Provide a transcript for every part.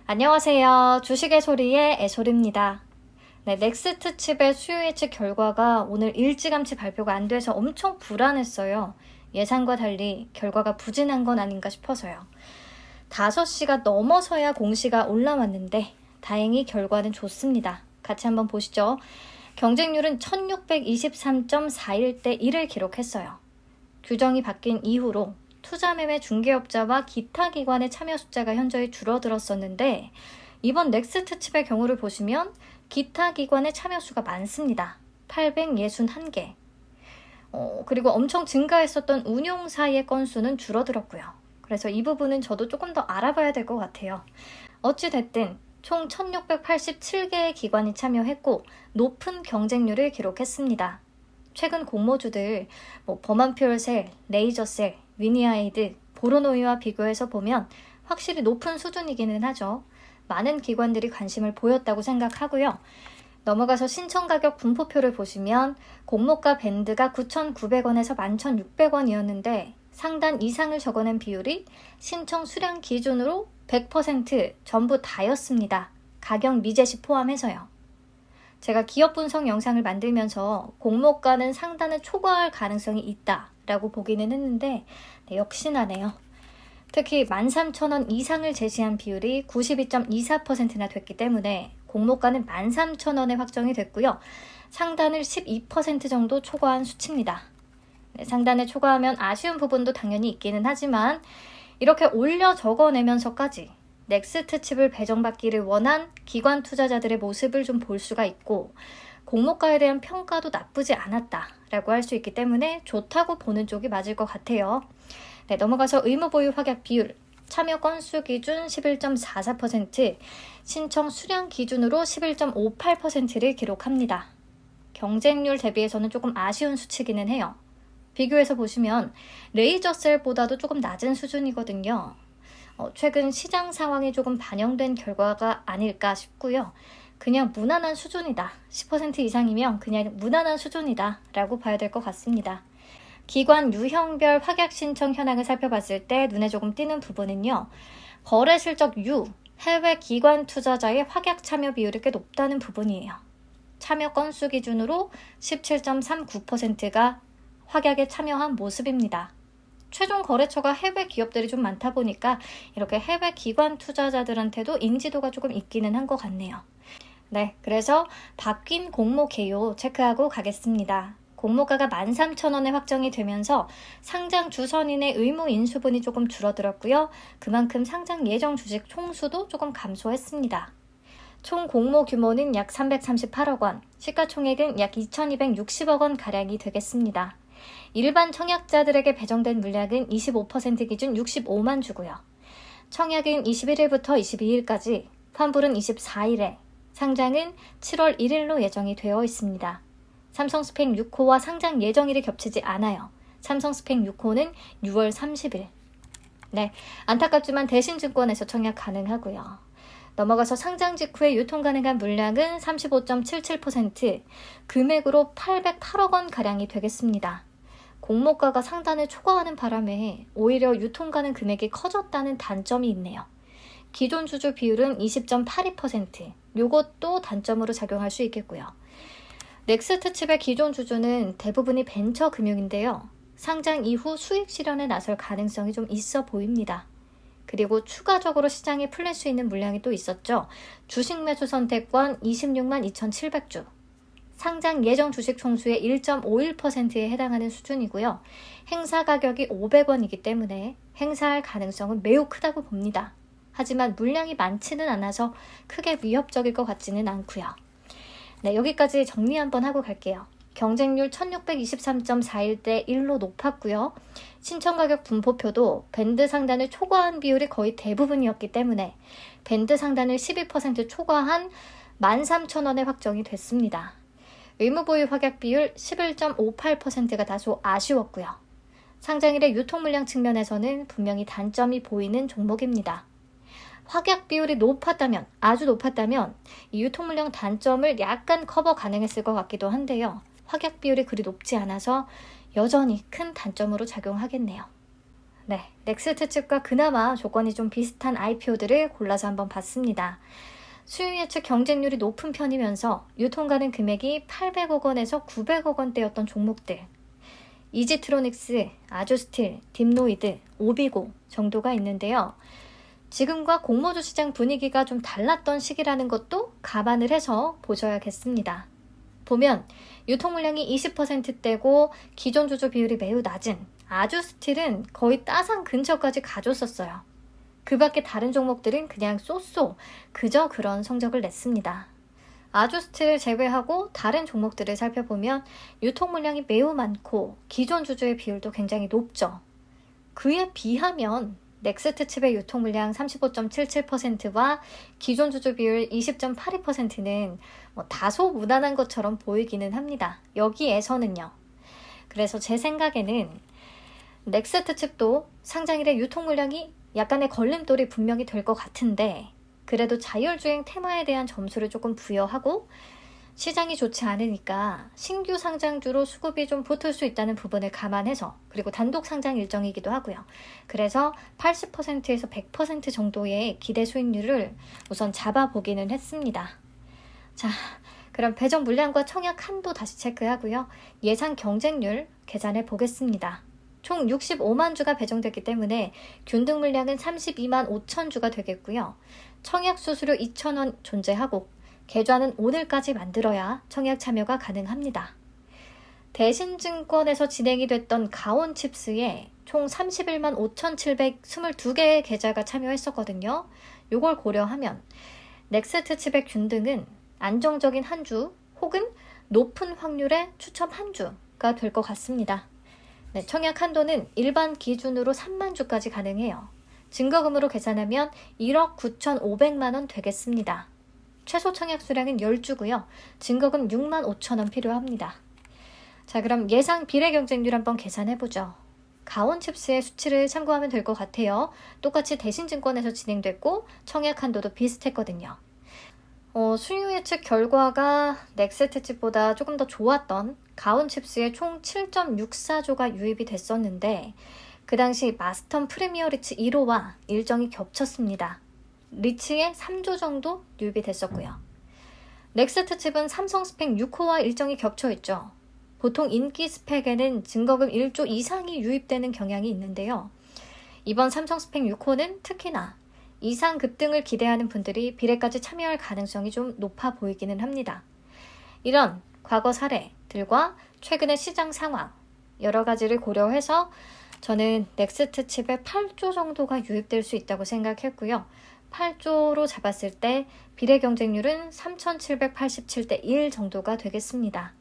안녕하세요. 주식의 소리의 애솔입니다. 네, 넥스트 칩의 수요 예측 결과가 오늘 일찌감치 발표가 안 돼서 엄청 불안했어요. 예상과 달리 결과가 부진한 건 아닌가 싶어서요. 5시가 넘어서야 공시가 올라왔는데 다행히 결과는 좋습니다. 같이 한번 보시죠. 경쟁률은 1623.41대 1을 기록했어요. 규정이 바뀐 이후로 투자매매 중개업자와 기타 기관의 참여 숫자가 현저히 줄어들었었는데 이번 넥스트 칩의 경우를 보시면 기타 기관의 참여 수가 많습니다. 861개. 그리고 엄청 증가했었던 운용사의 건수는 줄어들었고요. 그래서 이 부분은 저도 조금 더 알아봐야 될 것 같아요. 어찌됐든 총 1687개의 기관이 참여했고 높은 경쟁률을 기록했습니다. 최근 공모주들 버만퓨얼셀, 레이저셀, 위니아이드, 보로노이와 비교해서 보면 확실히 높은 수준이기는 하죠. 많은 기관들이 관심을 보였다고 생각하고요. 넘어가서 신청가격 분포표를 보시면 공모가 밴드가 9,900원에서 11,600원이었는데 상단 이상을 적어낸 비율이 신청 수량 기준으로 100% 전부 다였습니다. 가격 미제시 포함해서요. 제가 기업 분석 영상을 만들면서 공모가는 상단을 초과할 가능성이 있다라고 보기는 했는데 역시나네요. 특히 13,000원 이상을 제시한 비율이 92.24%나 됐기 때문에 공모가는 13,000원에 확정이 됐고요. 상단을 12% 정도 초과한 수치입니다. 상단을 초과하면 아쉬운 부분도 당연히 있기는 하지만 이렇게 올려 적어내면서까지 넥스트 칩을 배정받기를 원한 기관 투자자들의 모습을 좀 볼 수가 있고 공모가에 대한 평가도 나쁘지 않았다라고 할 수 있기 때문에 좋다고 보는 쪽이 맞을 것 같아요. 네, 넘어가서 의무보유 확약 비율, 참여 건수 기준 11.44%, 신청 수량 기준으로 11.58%를 기록합니다. 경쟁률 대비해서는 조금 아쉬운 수치기는 해요. 비교해서 보시면 레이저셀보다도 조금 낮은 수준이거든요. 최근 시장 상황이 조금 반영된 결과가 아닐까 싶고요. 그냥 무난한 수준이다. 10% 이상이면 그냥 무난한 수준이다 라고 봐야 될 것 같습니다. 기관 유형별 확약 신청 현황을 살펴봤을 때 눈에 조금 띄는 부분은요. 거래 실적 U, 해외 기관 투자자의 확약 참여 비율이 꽤 높다는 부분이에요. 참여 건수 기준으로 17.39%가 확약에 참여한 모습입니다. 최종 거래처가 해외 기업들이 좀 많다 보니까 이렇게 해외 기관 투자자들한테도 인지도가 조금 있기는 한 것 같네요. 네, 그래서 바뀐 공모 개요 체크하고 가겠습니다. 공모가가 13,000원에 확정이 되면서 상장 주선인의 의무 인수분이 조금 줄어들었고요. 그만큼 상장 예정 주식 총수도 조금 감소했습니다. 총 공모 규모는 약 338억 원, 시가총액은 약 2,260억 원 가량이 되겠습니다. 일반 청약자들에게 배정된 물량은 25% 기준 65만 주고요. 청약은 21일부터 22일까지, 환불은 24일에, 상장은 7월 1일로 예정이 되어 있습니다. 삼성 스펙 6호와 상장 예정일이 겹치지 않아요. 삼성 스펙 6호는 6월 30일. 네, 안타깝지만 대신증권에서 청약 가능하고요. 넘어가서 상장 직후에 유통 가능한 물량은 35.77%, 금액으로 808억 원 가량이 되겠습니다. 공모가가 상단을 초과하는 바람에 오히려 유통 가능 금액이 커졌다는 단점이 있네요. 기존 주주 비율은 20.82%, 요것도 단점으로 작용할 수 있겠고요. 넥스트 칩의 기존 주주는 대부분이 벤처 금융인데요. 상장 이후 수익 실현에 나설 가능성이 좀 있어 보입니다. 그리고 추가적으로 시장에 풀릴 수 있는 물량이 또 있었죠. 주식 매수 선택권 26만 2,700주. 상장 예정 주식 총수의 1.51%에 해당하는 수준이고요. 행사 가격이 500원이기 때문에 행사할 가능성은 매우 크다고 봅니다. 하지만 물량이 많지는 않아서 크게 위협적일 것 같지는 않고요. 네, 여기까지 정리 한번 하고 갈게요. 경쟁률 1623.41대 1로 높았고요. 신청가격 분포표도 밴드 상단을 초과한 비율이 거의 대부분이었기 때문에 밴드 상단을 12% 초과한 13,000원에 확정이 됐습니다. 의무보유 확약 비율 11.58%가 다소 아쉬웠고요. 상장일의 유통물량 측면에서는 분명히 단점이 보이는 종목입니다. 확약 비율이 높았다면, 아주 높았다면 이 유통물량 단점을 약간 커버 가능했을 것 같기도 한데요. 확약 비율이 그리 높지 않아서 여전히 큰 단점으로 작용하겠네요. 네, 넥스트 칩과 그나마 조건이 좀 비슷한 IPO들을 골라서 한번 봤습니다. 수요 예측 경쟁률이 높은 편이면서 유통가능 금액이 800억 원에서 900억 원대였던 종목들. 이지트로닉스, 아주스틸, 딥노이드, 오비고 정도가 있는데요. 지금과 공모주 시장 분위기가 좀 달랐던 시기라는 것도 감안을 해서 보셔야겠습니다. 보면 유통 물량이 20%대고 기존 주주 비율이 매우 낮은 아주스틸은 거의 따상 근처까지 가줬었어요. 그 밖에 다른 종목들은 그냥 쏘쏘 그저 그런 성적을 냈습니다. 아주스틸을 제외하고 다른 종목들을 살펴보면 유통 물량이 매우 많고 기존 주주의 비율도 굉장히 높죠. 그에 비하면 넥스트 칩의 유통 물량 35.77%와 기존 주주 비율 20.82%는 다소 무난한 것처럼 보이기는 합니다. 여기에서는요. 그래서 제 생각에는 넥스트 칩도 상장일에 유통 물량이 약간의 걸림돌이 분명히 될 것 같은데 그래도 자율주행 테마에 대한 점수를 조금 부여하고 시장이 좋지 않으니까 신규 상장주로 수급이 좀 붙을 수 있다는 부분을 감안해서 그리고 단독 상장 일정이기도 하고요. 그래서 80%에서 100% 정도의 기대 수익률을 우선 잡아보기는 했습니다. 자, 그럼 배정 물량과 청약 한도 다시 체크하고요. 예상 경쟁률 계산해 보겠습니다. 총 65만 주가 배정됐기 때문에 균등 물량은 32만 5천 주가 되겠고요. 청약 수수료 2,000원 존재하고 계좌는 오늘까지 만들어야 청약 참여가 가능합니다. 대신증권에서 진행이 됐던 가온칩스에 총 31만 5,722개의 계좌가 참여했었거든요. 이걸 고려하면 넥스트 칩의 균등은 안정적인 한 주 혹은 높은 확률의 추첨 한 주가 될 것 같습니다. 네, 청약 한도는 일반 기준으로 3만 주까지 가능해요. 증거금으로 계산하면 1억 9,500만 원 되겠습니다. 최소 청약 수량은 10주고요. 증거금 6만 5천 원 필요합니다. 자, 그럼 예상 비례 경쟁률 한번 계산해보죠. 가온칩스의 수치를 참고하면 될 것 같아요. 똑같이 대신증권에서 진행됐고 청약 한도도 비슷했거든요. 수요 예측 결과가 넥스트 칩보다 조금 더 좋았던 가온칩스에 총 7.64조가 유입이 됐었는데 그 당시 마스턴 프리미어 리츠 1호와 일정이 겹쳤습니다. 리츠에 3조 정도 유입이 됐었고요. 넥스트 칩은 삼성 스펙 6호와 일정이 겹쳐있죠. 보통 인기 스펙에는 증거금 1조 이상이 유입되는 경향이 있는데요. 이번 삼성 스펙 6호는 특히나 이상 급등을 기대하는 분들이 비례까지 참여할 가능성이 좀 높아 보이기는 합니다. 이런 과거 사례들과 최근의 시장 상황 여러 가지를 고려해서 저는 넥스트 칩에 8조 정도가 유입될 수 있다고 생각했고요. 8조로 잡았을 때 비례 경쟁률은 3,787대 1 정도가 되겠습니다.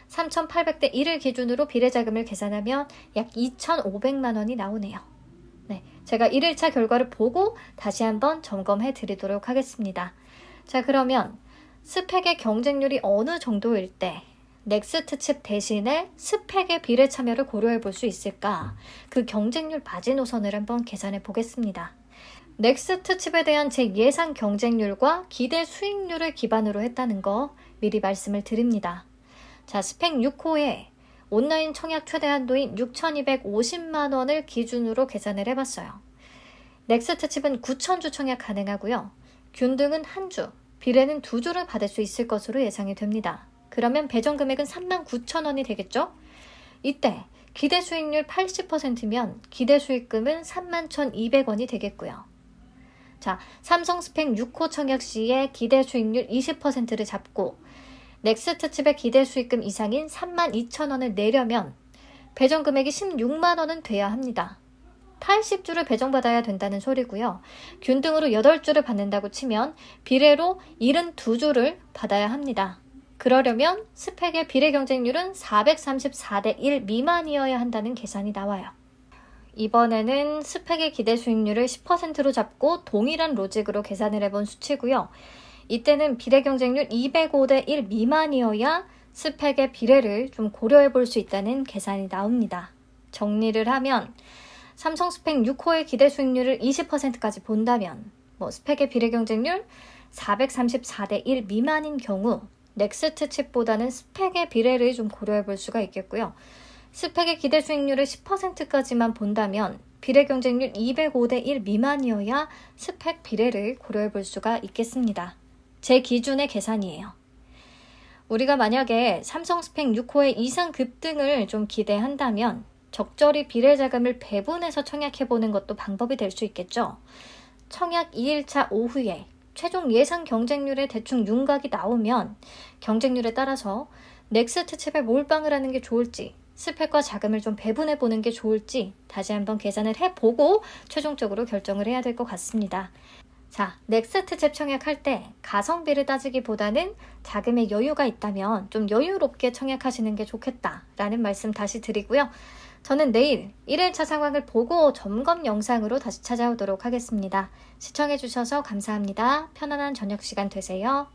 3,800대 1을 기준으로 비례 자금을 계산하면 약 2,500만 원이 나오네요. 네, 제가 1일차 결과를 보고 다시 한번 점검해 드리도록 하겠습니다. 자, 그러면 스펙의 경쟁률이 어느 정도일 때 넥스트 칩 대신에 스펙의 비례 참여를 고려해 볼 수 있을까? 그 경쟁률 마지노선을 한번 계산해 보겠습니다. 넥스트 칩에 대한 제 예상 경쟁률과 기대 수익률을 기반으로 했다는 거 미리 말씀을 드립니다. 자, 스펙 6호에 온라인 청약 최대 한도인 6,250만 원을 기준으로 계산을 해봤어요. 넥스트 칩은 9,000주 청약 가능하고요. 균등은 한 주, 비례는 2주를 받을 수 있을 것으로 예상이 됩니다. 그러면 배정 금액은 39,000원이 되겠죠? 이때 기대 수익률 80%면 기대 수익금은 31,200원이 되겠고요. 자, 삼성 스펙 6호 청약 시에 기대 수익률 20%를 잡고 넥스트 칩의 기대 수익금 이상인 32,000원을 내려면 배정 금액이 16만 원은 돼야 합니다. 80주를 배정받아야 된다는 소리고요. 균등으로 8주를 받는다고 치면 비례로 72주를 받아야 합니다. 그러려면 스펙의 비례 경쟁률은 434대 1 미만이어야 한다는 계산이 나와요. 이번에는 스펙의 기대 수익률을 10%로 잡고 동일한 로직으로 계산을 해본 수치고요. 이때는 비례 경쟁률 205대 1 미만이어야 스펙의 비례를 좀 고려해 볼 수 있다는 계산이 나옵니다. 정리를 하면 삼성 스펙 6호의 기대 수익률을 20%까지 본다면 스펙의 비례 경쟁률 434대 1 미만인 경우 넥스트 칩보다는 스펙의 비례를 좀 고려해 볼 수가 있겠고요. 스펙의 기대 수익률을 10%까지만 본다면 비례 경쟁률 205대 1 미만이어야 스펙 비례를 고려해 볼 수가 있겠습니다. 제 기준의 계산이에요. 우리가 만약에 삼성 스펙 6호의 이상 급등을 좀 기대한다면 적절히 비례 자금을 배분해서 청약해보는 것도 방법이 될 수 있겠죠. 청약 2일차 오후에 최종 예상 경쟁률에 대충 윤곽이 나오면 경쟁률에 따라서 넥스트 칩에 몰빵을 하는 게 좋을지 스펙과 자금을 좀 배분해보는 게 좋을지 다시 한번 계산을 해보고 최종적으로 결정을 해야 될 것 같습니다. 자, 넥스트 칩 청약할 때 가성비를 따지기보다는 자금에 여유가 있다면 좀 여유롭게 청약하시는 게 좋겠다라는 말씀 다시 드리고요. 저는 내일 1일차 상황을 보고 점검 영상으로 다시 찾아오도록 하겠습니다. 시청해주셔서 감사합니다. 편안한 저녁 시간 되세요.